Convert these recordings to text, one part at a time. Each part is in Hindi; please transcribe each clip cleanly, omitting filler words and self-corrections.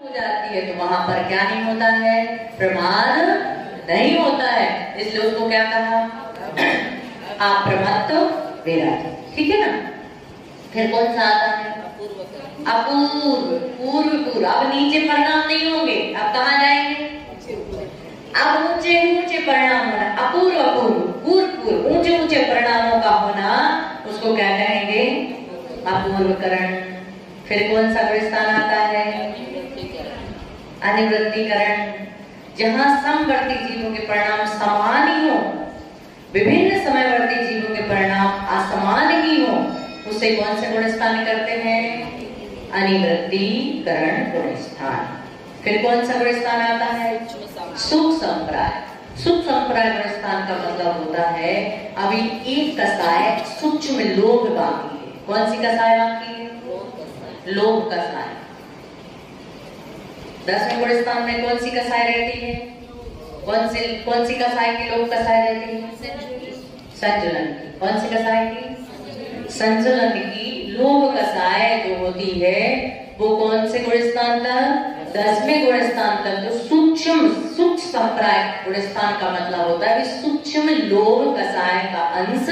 हो जाती है तो वहां पर क्या नहीं होता है, प्रमाद नहीं होता है, इसलिए उसको क्या कहा, अप्रमत्त विराट। ठीक है ना। फिर कौन सा आता है, अपूर्व, पूर्व पूर्व। अब नीचे परिणाम नहीं होंगे, अब कहाँ जाएंगे, अब ऊंचे ऊंचे परिणाम होना, अपूर्व अपूर्व, पूर्व पूर्व, ऊंचे ऊंचे परिणामों का होना, उसको क्या कहेंगे, अपूर्वकरण। फिर कौन सा स्थान आता है, अनिवृत्तिकरण। जहां समवर्ती जीवों के परिणाम समान ही हो, विभिन्न समयवर्ती जीवों के परिणाम असमान ही हो, उसे कौन से गुण स्थान करते हैं, अनिवृत्तिकरण गुण स्थान। फिर कौन सा गुण स्थान आता है, सुख संप्राय। सुख संप्राय गुण स्थान का मतलब होता है अभी एक कसाय सूक्ष्म लोभ बाकी है। कौन सी कसाय बाकी है, लोभ कसाय। 10वें गुण स्थान में कौन सी कसाय रहती है, कौन सी कसाय की लोभ कसाय रहती है, संजुलन की। कौन सी कसाय की, संजुलन की लोभ कसाय जो होती है वो कौन से गुण स्थान तक, 10वें गुण स्थान तक। तो सूक्ष्म सुख संप्राय गुण स्थान का मतलब होता है सूक्ष्म लोभ कसाय का अंश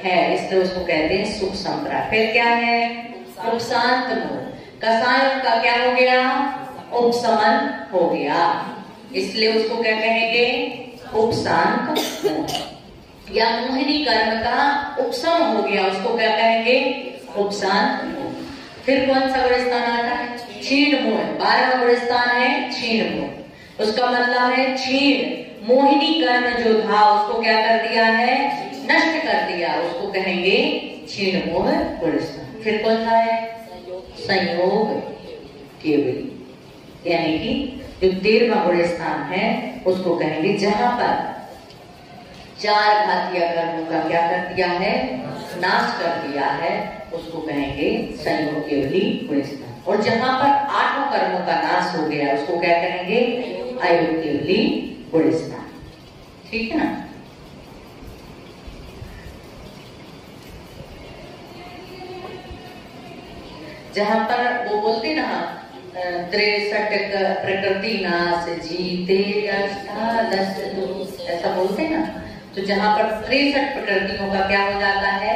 है, इसलिए उसको कहते हैं सुख संप्राय। फिर क्या है, उपशांत मोह। कसायों का क्या हो गया, उपशमन हो गया, इसलिए उसको क्या कहेंगे, उपशांत मोह। या मोहिनी कर्म का उपशम हो गया, उसको क्या कहेंगे, उपशांत मोह। फिर कौन सा गुण स्थान आता है, क्षीण मोह। 12वां गुण स्थान है क्षीण मोह। उसका मतलब है क्षीण, मोहिनी कर्म जो था उसको क्या कर दिया है, नष्ट कर दिया, उसको कहेंगे क्षीण मोह गुण स्थान। फिर कौन सा है, संयोग केवली, यानी कि जो 13वां गुण स्थान है उसको कहेंगे जहां पर 4 घातीय कर्मों का क्या कर दिया है, नाश कर दिया है, उसको कहेंगे संयोग केवली गुण स्थान। और जहां पर 8 कर्मों का नाश हो गया उसको क्या कहेंगे, अयोग केवली गुण स्थान। ठीक है ना। जहां पर वो बोलते ना 63 प्रकृति नाश जीते अष्टादश दोष, ऐसा बोलते ना। तो जहां पर 63 प्रकृतियों का क्या हो जाता है,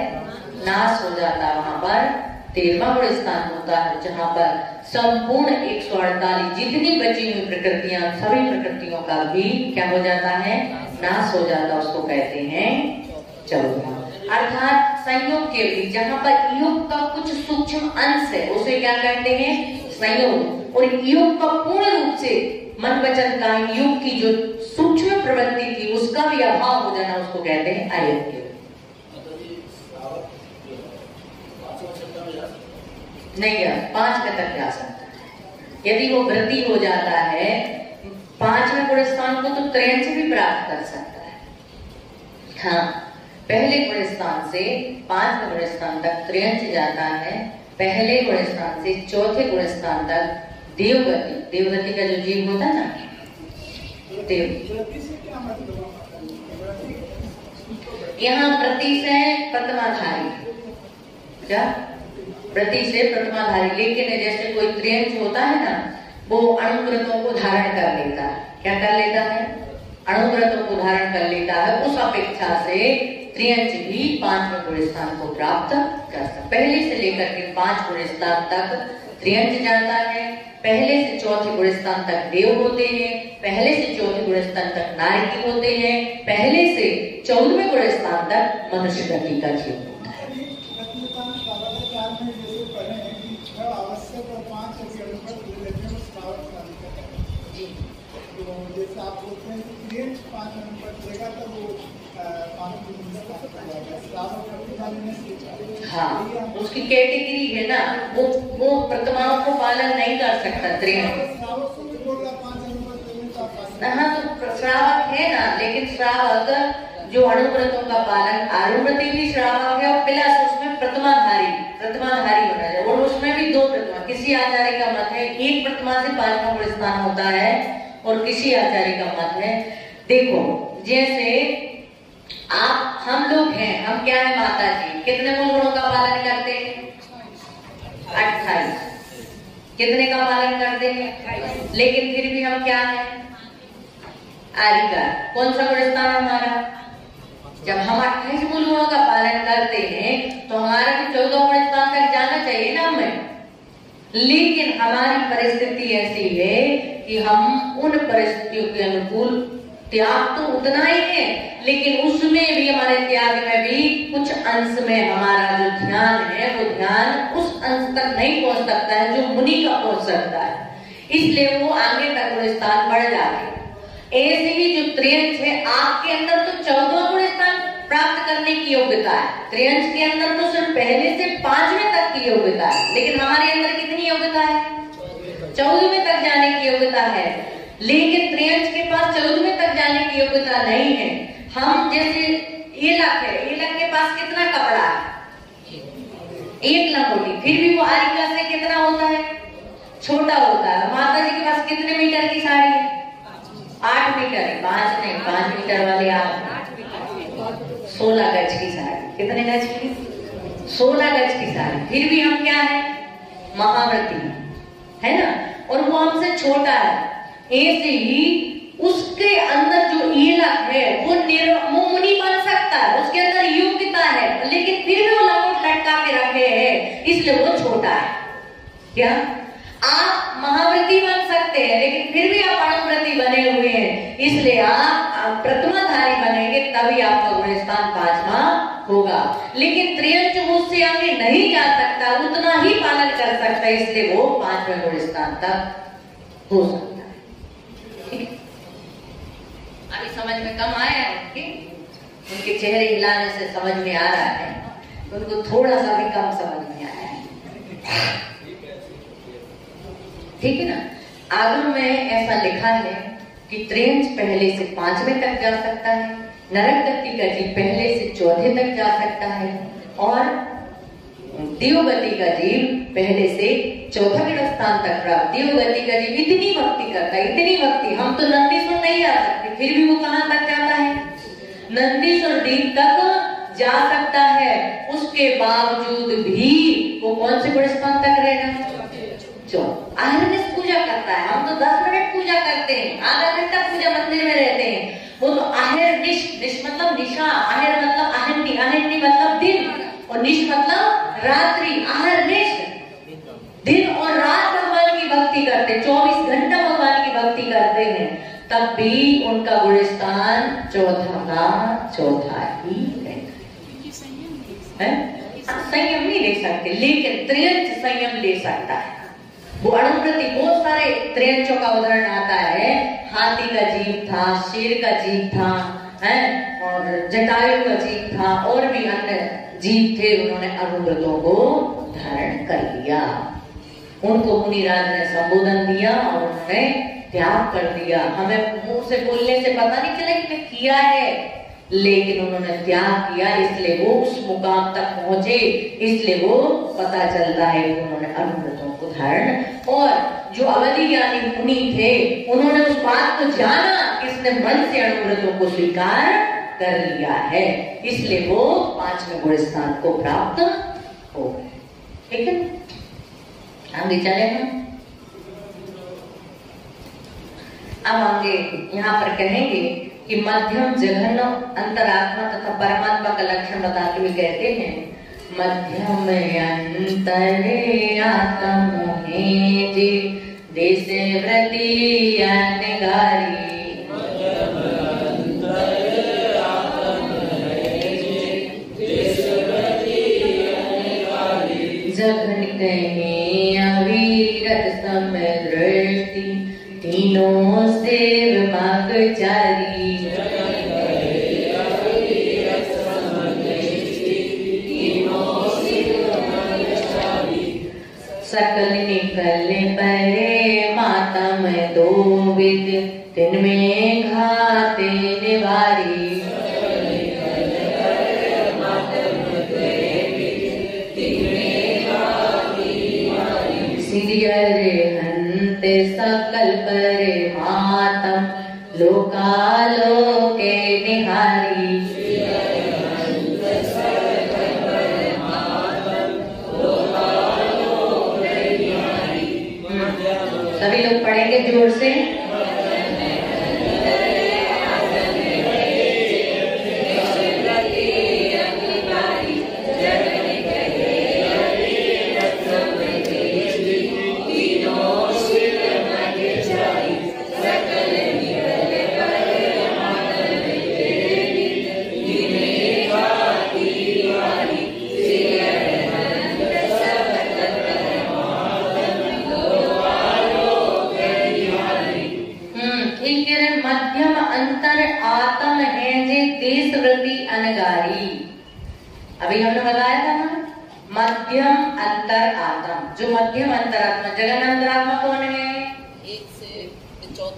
नाश हो जाता है, वहां पर 13वां गुण स्थान होता है जहां पर संपूर्ण 148 जितनी बची हुई प्रकृतियां, सभी प्रकृतियों का भी क्या हो जाता है, नाश हो जाता है, उसको कहते हैं 14। अर्थात संयोग के भी जहां पर योग का कुछ सूक्ष्म अंश है उसे क्या कहते हैं, संयोग। और योग का पूर्ण रूप से मन वचन का योग की जो सूक्ष्म प्रवृत्ति थी उसका भी अभाव हो जाना, उसको कहते हैं अयोग। नहीं है, 5 तक जा सकता है। यदि वो वृद्धि हो जाता है 5वें गुण स्थान को तो 63 से भी प्राप्त कर सकता है। हाँ, पहले गुण स्थान से 5वें गुण स्थान तक 63 जाता है, पहले गुण स्थान से 4थे गुण स्थान तक देवगति। देवगति का जो जीव होता है ना, देव, यहाँ प्रति से प्रथमाधारी, क्या प्रति से प्रथमाधारी। लेकिन जैसे कोई 63 होता है ना, वो अणुव्रतों को धारण कर लेता है। क्या कर लेता है, अणुव्रतों को धारण कर लेता है। उस अपेक्षा से 63 भी 5वें गुण स्थान को प्राप्त कर सकता। पहले से लेकर के 5 गुण स्थान तक 63 जाता है, पहले से 4थे गुण स्थान तक देव होते हैं, पहले से 4थे गुण स्थान तक नारकी होते हैं, पहले से 14वें गुण स्थान तक मनुष्य गति का जीव होता है। जैसे आप बोलते हैं कि 5 नंबर देगा तो वो हाँ, उसकी कैटेगरी है ना, वो प्रतिमाओं को पालन नहीं कर सकता 63। हाँ, तो श्रावक है ना, लेकिन श्रावक जो अणुव्रतों का पालन, अणुव्रती भी श्रावक है और प्लस उसमें प्रतिमाधारी होना चाहिए। और उसमें भी 2 प्रतिमा, किसी आचार्य का मत है 1 प्रतिमा से 5वां गुण स्थान होता है और किसी आचार्य का मत है, देखो जैसे आप हम लोग हैं, हम क्या है माता जी, कितने मूल गुणों का पालन करते हैं, 28। कितने का पालन करते हैं? लेकिन फिर भी हम क्या है? आरिका। कौन सा गुण स्थान हमारा? जब हम 28 मूल गुणों का पालन करते हैं तो हमारा भी 14 गुण स्थान तक जाना चाहिए ना हमें। लेकिन हमारी परिस्थिति ऐसी है कि हम उन परिस्थितियों के अनुकूल त्याग तो उतना ही है, लेकिन उसमें भी हमारे त्याग में भी कुछ अंश में हमारा जो ध्यान है वो ध्यान उस अंश तक नहीं पहुंच सकता है जो मुनि का पहुंच सकता है, इसलिए वो आगे तक गुण स्थान बढ़ जाते हैं। ऐसे ही जो त्रियंश है, आपके अंदर तो 14 गुण स्थान प्राप्त करने की योग्यता है, त्रियंश के अंदर तो सिर्फ पहले से 5वें तक की योग्यता है, लेकिन हमारे अंदर कितनी योग्यता है? 14वें तक जाने की योग्यता है। लेकिन त्रियंश के पास 14वें तक जाने की योग्यता नहीं है। हम जैसे एलक है, एलक के पास कितना कपड़ा है? 1 लंगोटी, फिर भी वो आरिका से कितना होता है? छोटा होता है। माता जी के पास कितने मीटर की साड़ी है? 8 मीटर है। 5 नहीं, 5 मीटर वाले आप 16 गज की साड़ी। कितने गज की? 16 गज की साड़ी। फिर भी हम क्या है? महाव्रती है ना, और वो हमसे छोटा है। ऐसे ही उसके अंदर जो ईलक है वो मुनि बन सकता है, उसके अंदर योग्यता है, लेकिन फिर भी वो लंगोट लटका के रखे हैं, इसलिए वो छोटा है। क्या आप महाव्रती बन सकते हैं, लेकिन फिर भी आप अणुव्रती बने हुए हैं, इसलिए आप प्रथमाधारी बनेंगे, तभी आपका गुण स्थान 5वां होगा। लेकिन त्रियंश उससे आगे नहीं जा सकता, उतना ही पालन कर सकता है, इसलिए वो 5वें गुण स्थान तक हो सकता है। अभी समझ में कम आया है उनके चेहरे हिलाने से समझ में आ रहा है, उनको थोड़ा सा भी कम समझ में आया है, ठीक है ना। आगम में ऐसा लिखा है कि त्रियंश पहले से 5वें तक जा सकता है, नरक गति का जीव पहले से 4थे तक जा सकता है, और देवगति का जीव पहले से 4थे स्थान तक प्राप्त। देवगति का जीव इतनी भक्ति करता है, इतनी भक्ति, हम तो नंदीश्वर नहीं जा सकते, फिर भी वो कहां तक जाता है? नंदीश्वर डीप तक जा सकता है। उसके बावजूद भी वो कौन से गुण स्थान तक रहेगा? जो आहरनिश पूजा करता है। हम तो 10 मिनट पूजा करते हैं, आधा घंटा पूजा मंदिर में रहते हैं, वो तो आहरनिश, निश मतलब निशा, आहर मतलब आहरनी, आहरनी मतलब दिन, और निश मतलब रात्रि। आहरनिश दिन और रात भगवान की भक्ति करते हैं, 24 घंटा भगवान की भक्ति करते हैं, तब भी उनका गुण स्थान 14 का 4 ही है। संयम नहीं ले सकते, लेकिन त्रियंश संयम ले सकता है। वो अणुव्रती, बहुत सारे त्रियंशों का उदाहरण आता है। हाथी का जीव था, शेर का जीव था, है, और जटायु का जीव था, और भी अन्य जीव थे, उन्होंने अणुव्रतों को धारण कर लिया। उनको मुनिराज ने संबोधन दिया और उन्होंने त्याग कर दिया। हमें मुंह से बोलने से पता नहीं चला कि किया है, लेकिन उन्होंने त्याग किया, इसलिए वो उस मुकाम तक पहुंचे, इसलिए वो पता चलता है कि उन्होंने अणुव्रतों को धारण। और जो अवधि ज्ञानी मुनि थे, उन्होंने उस बात को जाना, इसने मन से अणुव्रतों को स्वीकार कर लिया है, इसलिए वो 5वें गुण स्थान को प्राप्त हो गए। ठीक है, आगे चले हम। अब आगे यहाँ पर कहेंगे कि मध्यम जघन्य अंतरात्मा तथा परमात्मा का लक्षण बताते हुए कहते हैं, मध्यम अंतरे आत्म है जे देशे व्रति अनगारी। जघन कहे अविरत समदृष्टि तीनों सेव मार्गचारी। सकल निकल परे मातम दो विद तिनमें घाते निवारी। सिरियरे हंते सकल परे मातम लोकालोके निहारी। पढ़ेंगे जोर से। मध्यम अंतर आत्म है जे देश वृत्ति अनगारी। अभी हमने बताया था ना, मध्यम अंतर आत्म। जो मध्यम अंतरात्मा, जगन अंतरात्मा कौन है? 1 से 4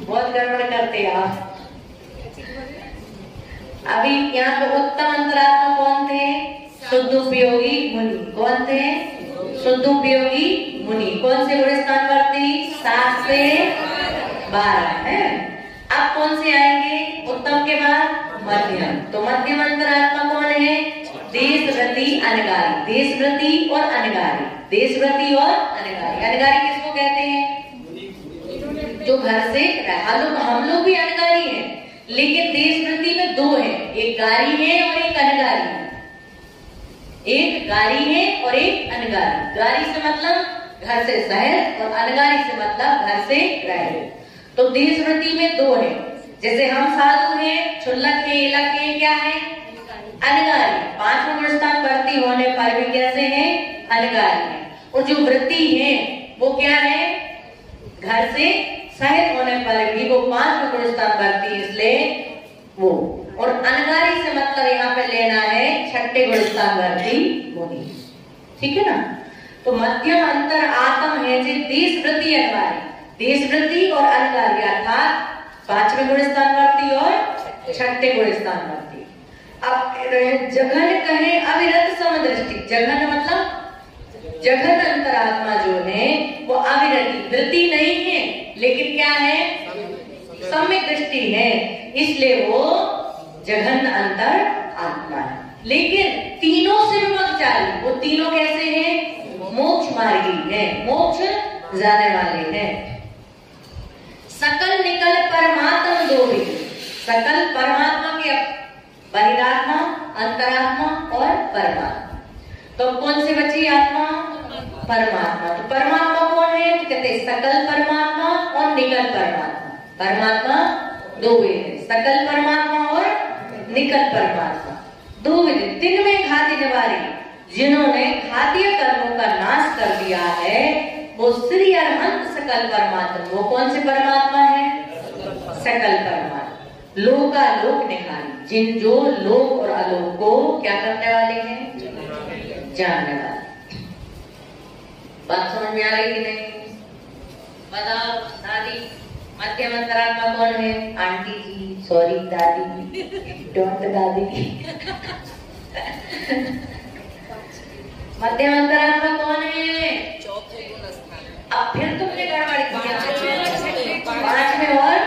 बहुत गड़बड़ करते आप। अभी यहाँ पे उत्तम अंतरात्मा कौन थे? शुद्धोपयोगी मुनि। कौन थे? शुद्धोपयोगी मुनि। कौन से गुण स्थान पर थी? 7 से 12 है। अब कौन से आएंगे उत्तम के बाद? मध्यम। तो मध्यम अंतरात्मा कौन है? देश वृत्ति अनगारी। देश वृत्ति और अनगारी। देश वृत्ति और अनगारी। अनगारी किसको कहते हैं? जो घर से हम लोग भी अनगारी हैं, लेकिन देश वृत्ति में 2 है, एक गारी है और एक अनगारी है। एक गारी है और एक अनगारी। गारी से मतलब घर से शहर और अनगारी से मतलब घर से ग्रामीण। तो देश वृत्ति में 2 है। जैसे हम साधु हैं, क्षुल्लक के, इलक के, क्या है? अनगारी। 5 गुण स्थान बढ़ती होने पर भी कैसे हैं? अनगारी है। और जो वृत्ति है वो क्या है? घर से शहर होने पर भी वो 5 गुण स्थान बढ़ती है, इसलिए वो। और अनगारी से मतलब यहाँ पे लेना है 6ठे गुण स्थान बढ़ती मुनि। ठीक है ना? तो मध्यम अंतर आत्म है जे देश वृत्ति अनगारी। देश वृत्ति और अनगारी अर्थात 5वें गुण स्थान वर्ती और 6ठे गुण स्थान वर्ती। अब जघन कहे अविरत समदृष्टि। जघन मतलब जघन अंतरात्मा जो है वो अविरति, वृत्ति नहीं है, लेकिन क्या है? सम्यक दृष्टि है, इसलिए वो जघन अंतर आत्मा है। लेकिन तीनों से विमुक्तचारी। वो तीनों कैसे हैं? मोक्ष मार्गी है, मोक्ष जाने वाले हैं। सकल निकल परमात्मा 2 भी। सकल परमात्मा के बहिरात्मा, अंतरात्मा और परमात्मा। तो कौन से बची आत्मा? परमात्मा। तो परमात्मा कौन है? तो कहते हैं सकल परमात्मा और निकल परमात्मा। परमात्मा 2 है, सकल परमात्मा और निकल परमात्मा। 2 विधि। 3 में घाती निवारी। जिन्होंने घातीय कर्मों का नाश कर दिया है वो श्री अरहंत सकल परमात्मा। वो कौन से परमात्मा है? सकल परमात्मा। लोकालोक निहारी। जिन जो लोक और आलोक को क्या करने वाले हैं? जानने वाले। बात समझ में आ रही कि नहीं? बताओ दादी, मध्यम अंतरात्मा कौन है? आंटी जी, सॉरी दादी, डोंट दादी। मध्यम अंतरात्मा कौन है? 4 गुण स्थान। अब फिर तुमने गड़बड़ किया। 5वें और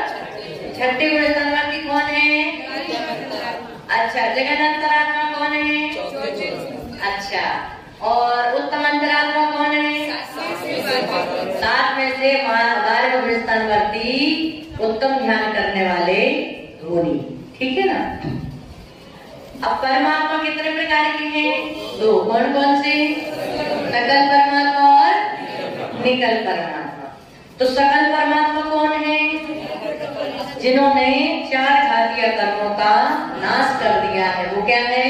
6ठे गुण स्थान वाली कौन है? अच्छा, जगन अंतरात्मा कौन है? अच्छा, और उत्तम अंतरात्मा कौन है? 7 में से 12 गुण स्थान वर्ती उत्तम ध्यान करने वाले मुनि। ठीक है ना? अब परमात्मा कितने प्रकार के हैं? 2। कौन कौन से? सकल परमात्मा और निकल परमात्मा। तो सकल परमात्मा कौन है? जिन्होंने 4 घातीय कर्मों का नाश कर दिया है, वो क्या है?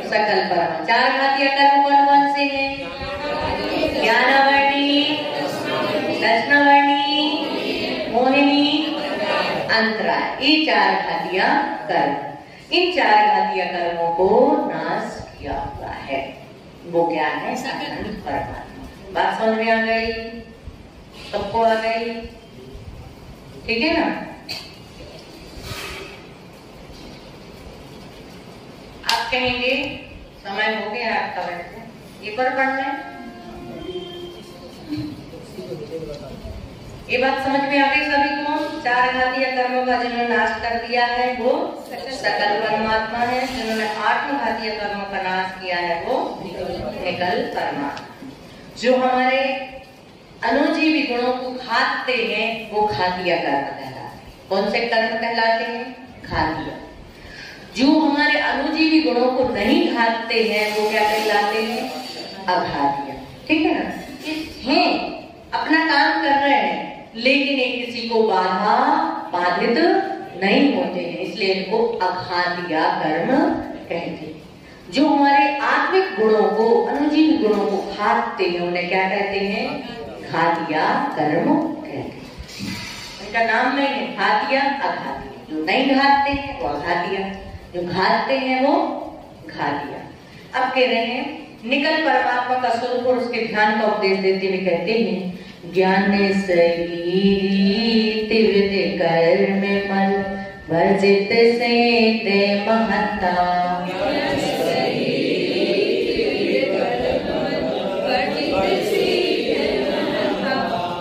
सकल परमात्मा। 4 घातीय कर्म कौन कौन से हैं? ज्ञानावर्णी, दर्शनावर्णी, मोहिनी, अंतराय। ये 4 घातीय कर्म। इन 4 घातीय कर्मों को नाश किया हुआ है, वो क्या है? सकल परमात्मा। बात समझ में आ गई? सबको आ गई? ठीक है ना? आप कहेंगे समय हो गया आपका, बैठने एक बार पढ़ लें। ये बात समझ में आ गई सभी को? 4 घातीय कर्मों का जिन्होंने नाश कर दिया है वो सकल परमात्मा है। जिन्होंने 8 घातीय कर्मों का नाश किया है वो निकल परमात्मा। जो हमारे अनुजीवी गुणों को खाते हैं वो खातिया कर्म कहलाते हैं। कौन से कर्म कहलाते हैं? खातिया। जो हमारे अनुजीवी गुणों को नहीं खाते हैं वो क्या कहलाते हैं? अघातिया। ठीक है ना? हैं अपना काम कर रहे हैं लेकिन एक किसी को बाधित नहीं होते हैं, इसलिए इनको अघातिया कर्म कहते हैं। जो हमारे आत्मिक गुणों को, अनुजीवी गुणों को खाते हैं उन्हें क्या कहते हैं? घातिया कर्म कहते हैं। इनका नाम नहीं है घातिया अघातिया। जो नहीं घातते हैं वो अघातिया, जो घातते हैं वो घातिया। अब कह रहे हैं निकल परमात्मा का स्वरूप और उसके ध्यान का उपदेश देते हुए कहते हैं ज्ञान शरीर तिविध कर्म मल वर्जित से ते महत्ता।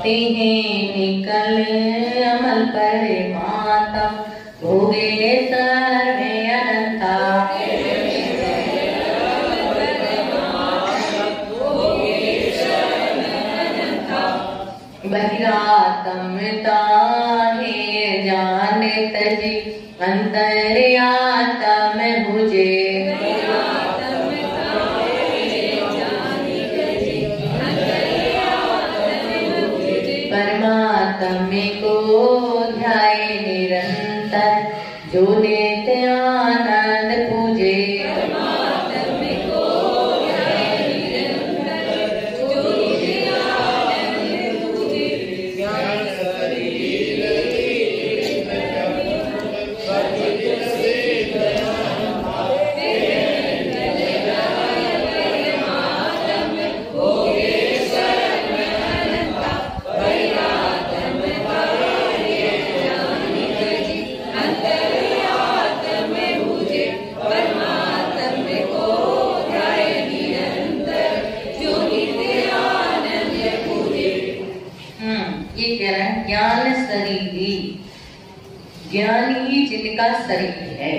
निकल अमल परिमाता भोगे सर्वे अनंता। बहिरात्मता है जाने तजी अंतर्यात्म बुझे। परमात्म को ध्याए निरंतर जो नित्य आनंद पूजे। ज्ञान शरीरी, ज्ञान ही जिनका शरीर है।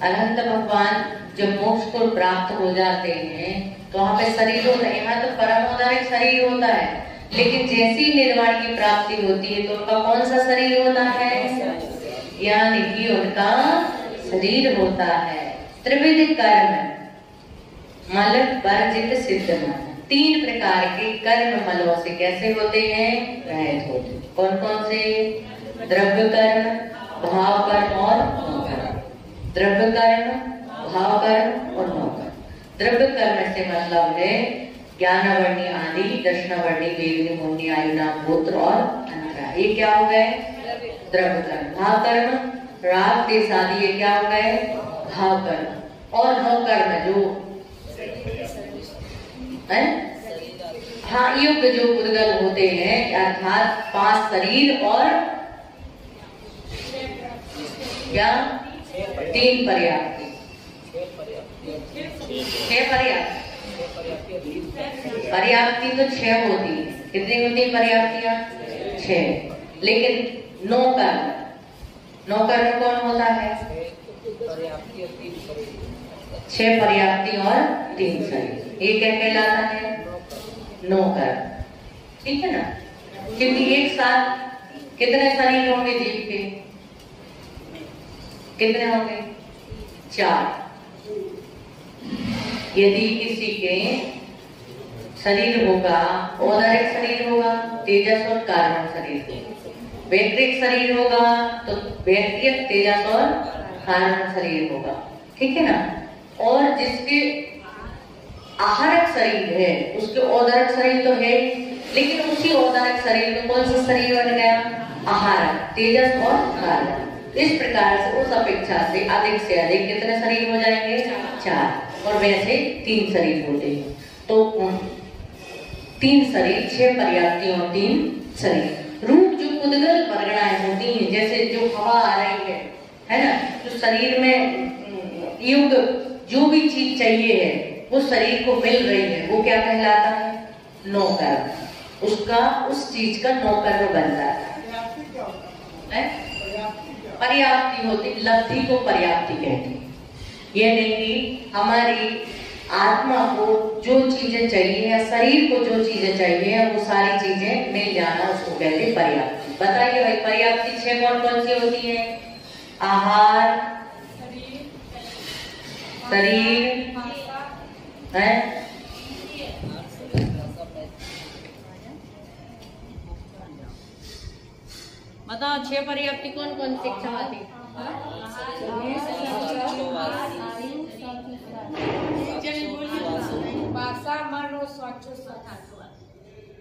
अनंत भगवान जब मोक्ष को प्राप्त हो जाते हैं तो वहाँ पे शरीर होता है, यहाँ तो परमोदारिक शरीर होता है, लेकिन जैसी निर्वाण की प्राप्ति होती है तो उनका कौन सा शरीर होता है? ज्ञान ही उनका शरीर होता है। त्रिविध कर्म मल वर्जित सिद्ध मन, 3 प्रकार के कर्म मलों से कैसे होते हैं? रहित होते हैं। कौन कौन से? द्रव्य कर्म, भाव कर्म और नौ कर्म। द्रव्य कर्म, भाव कर्म और नौ कर्म। द्रव्य कर्म से मतलब है ज्ञानवर्णी आदि, दर्शनवर्णी, वेदनी, मुनि, आयुना, गोत्र और अंतरा, ये क्या हो गए? द्रव्य कर्म। भाव कर्म, राग देश आदि, ये क्या हो गए? भाव कर्म। और नौ कर्म जो हाँ युग जो उद्गल होते हैं अर्थात 5 शरीर और क्या 3 पर्याप्ति। 6 पर्याप्ति तो 6 होती है। कितनी होती पर्याप्तियां? 6। लेकिन 9 कर्म कौन होता है? 6 पर्याप्ति और 3 शरीर, ये क्या कहलाता है? 9 कर्म। ठीक है ना? क्योंकि एक साथ कितने शरीर होंगे जीव के? कितने होंगे? 4। यदि किसी के शरीर होगा, औदारिक शरीर होगा, तेजस और कार्बन शरीर होगा। वैक्रिक शरीर होगा तो वैक्रिक, तेजस और कार्बन शरीर होगा। ठीक है ना? और जिसके आहारक शरीर है उसके औदारिक शरीर तो है, लेकिन उसी औदारिक शरीर में कौन सा शरीर बन गया? आहारक, तेजस और कार्बन। इस प्रकार से उस अपेक्षा से अधिक कितने शरीर हो जाएंगे? 4। और वैसे 3 शरीर होते हैं तो 3 शरीर, 6 पर्याप्ति और 3 शरीर। रूप जो उद्गल परगणाएं होती हैं, जैसे जो हवा आ रही है ना, जो शरीर में युग जो भी चीज चाहिए है वो शरीर को मिल रही है, वो क्या कहलाता है? 9 कर्म। उसका उस चीज का 9 कर्म बन जाता है। पर्याप्ति होती, लब्धि को पर्याप्ति कहते हैं। ये नहीं कि हमारी आत्मा को जो चीजें चाहिए या शरीर को जो चीजें चाहिए वो सारी चीजें मिल जाना उसको कहते हैं पर्याप्ति। बताइए भाई पर्याप्ति 6 कौन कौन सी होती है? आहार, शरीर है, बताओ 6 पर्याप्ति कौन कौन सी इच्छा आती?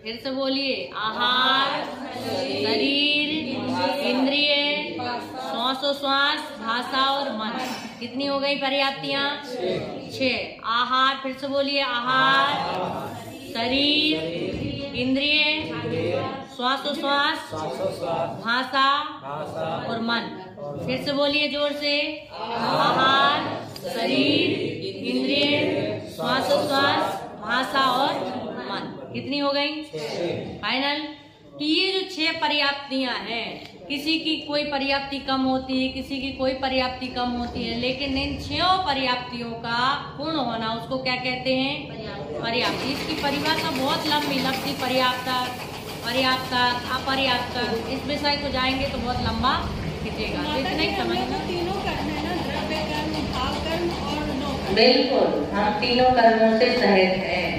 फिर से बोलिए। आहार, शरीर, इंद्रिय, श्वासोश्वास, भाषा और मन। कितनी हो गई पर्याप्तियाँ? 6। आहार, फिर से बोलिए। आहार, शरीर, इंद्रिय, श्वासोश्वास, भाषा और मन। फिर से बोलिए जोर से। आहार, शरीर, इंद्रिय, श्वासोश्वास, भाषा और मन। कितनी हो गई? फाइनल। तो ये जो 6 पर्याप्तियां हैं, किसी की कोई पर्याप्ति कम होती है, किसी की कोई पर्याप्ति कम होती है, लेकिन इन 6 पर्याप्तियों का पूर्ण होना उसको क्या कहते हैं? पर्याप्ति। इसकी परिभाषा बहुत लंबी लंबी, पर्याप्त, पर्याप्त, अपर्याप्त, इस विषय को जाएंगे तो बहुत लंबा खींचेगा। तो इतना ही समझना। तीनों कर्म है ना, द्रव्य कर्म, भाव कर्म और नो कर्म। बिल्कुल, हम तीनों कर्मों से सहित हैं,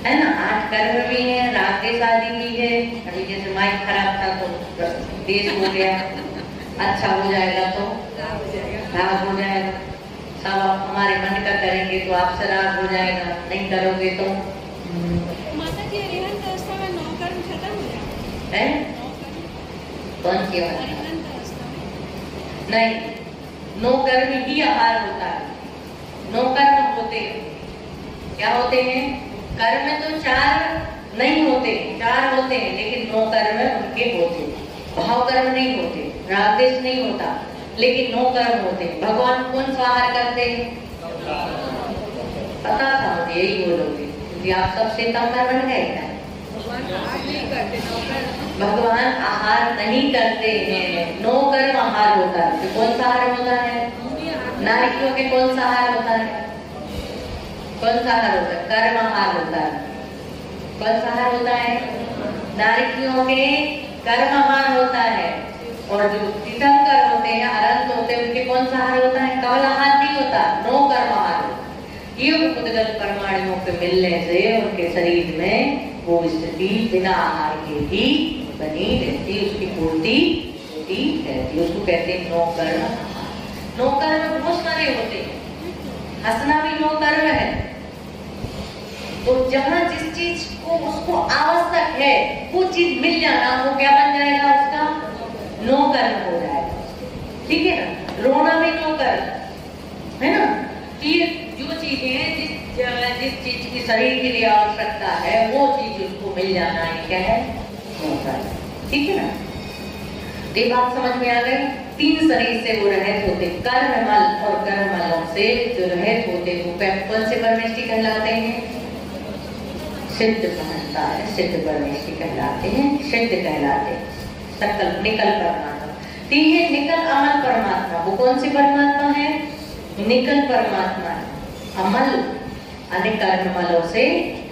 है ना। 8 कर्म भी है, रात के शादी भी है। अभी जैसे माइक खराब था तो देश हो गया, अच्छा हो जाएगा तो राग हो जाएगा। सब आप हमारे मन का करेंगे तो आपसे राग हो जाएगा, नहीं करोगे तो माता जी अरिहंत अवस्था में नो कर्म खत्म हो जाता है। नो कर्म कौन सी बात? अरिहंत अवस्था में नहीं, नो कर्म ही आहार होता है। नो कर्म होते क्या होते हैं? कर्म तो 4 नहीं होते, 4 होते हैं, लेकिन 9 कर्म उनके होते। भाव कर्म नहीं होते, रागद्वेष नहीं होता, लेकिन 9 कर्म होते। भगवान कौन सा आहार करते हैं? पता था मुझे यही बोलोगे, क्योंकि आप सब श्वेतांबर बन गए क्या? भगवान आहार नहीं करते हैं, 9 कर्म आहार होता है। तो कौन सा आहार होता है? नारियों के कौन सा आहार होता है? कौन सा आहार होता है? कर्म आहार होता है। कौन सा आहार होता है? नारियों के कर्म आहार होता है। और जो तीर्थंकर होते हैं, अरंत होते हैं, उनके कौन सा आहार होता है? कवल आहार नहीं होता, 9 कर्म आहार होता है। ये उद्गत परमाणुओं के मिलने से उनके शरीर में वो स्थिति बिना आहार के भी बनी रहती, उसकी पूर्ति होती रहती। उसको कहते हैं 9 कर्म। 9 कर्म बहुत सारे होते हैं। हंसना भी 9 कर्म है। तो जहाँ जिस चीज को उसको आवश्यक है वो चीज मिल जाना, वो क्या बन जाएगा? उसका 9 कर्म हो जाएगा। ठीक है ना। रोना भी 9 कर्म है ना। ये जो चीजें हैं, जिस चीज की शरीर के लिए आवश्यकता है वो चीज उसको मिल जाना है, क्या है? 9 कर्म। ठीक है ना। ये बात समझ में आ गई। 3 शरीर से वो रहित होते, कर्ममल और कर्ममलों से जो रहित होते वो कौन से परमेष्टि कहलाते हैं? सिद्ध कहता है, सिद्ध परमेष्टि कहलाते हैं, सिद्ध कहलाते हैं। सकल निकल परमात्मा। तीन है निकल अमल परमात्मा। वो कौन सी परमात्मा है? निकल परमात्मा है। अमल अनेक कर्ममलों से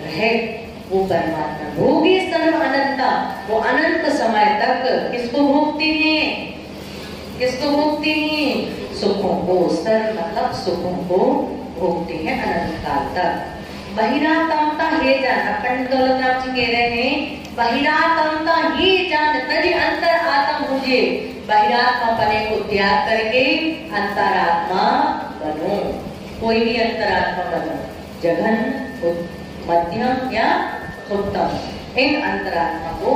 रहित वो परमात्मा। भोगी सर्व अनंता, वो अनंत समय तक किसको भोगते हैं? किसको भोगते हैं? सुखों को। सर्व मतलब सुखों को भोगते हैं अनंत काल तक। बहिरात्मता हे जान, पंडित दौलतराम जी कह रहे हैं बहिरात्मता हे जान तरी अंतर आत्म मुझे। बहिरात्मा पने को त्याग करके अंतरात्मा बनो। कोई भी अंतरात्मा बनो, जघन, मध्यम या उत्तम, इन अंतरात्मा को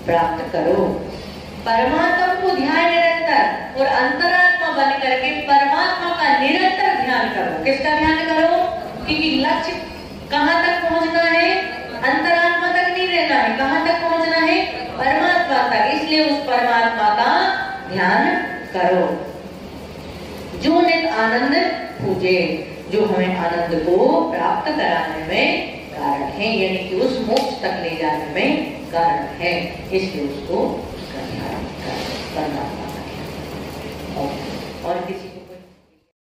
प्राप्त करो। परमात्मा को ध्यान निरंतर और अंतरात्मा बन करके परमात्मा का निरंतर ध्यान करो। किसका ध्यान करो? क्योंकि लक्ष्य कहाँ तक पहुँचना है? अंतरात्मा तक नहीं रहना है। कहाँ तक पहुँचना है? परमात्मा तक। इसलिए उस परमात्मा का ध्यान करो जो नित आनंद पूजे, जो हमें आनंद को प्राप्त कराने में कारण है, यानी कि उस मोक्ष तक ले जाने में कारण है। इसलिए उसको परमात्मा का ध्यान और किसी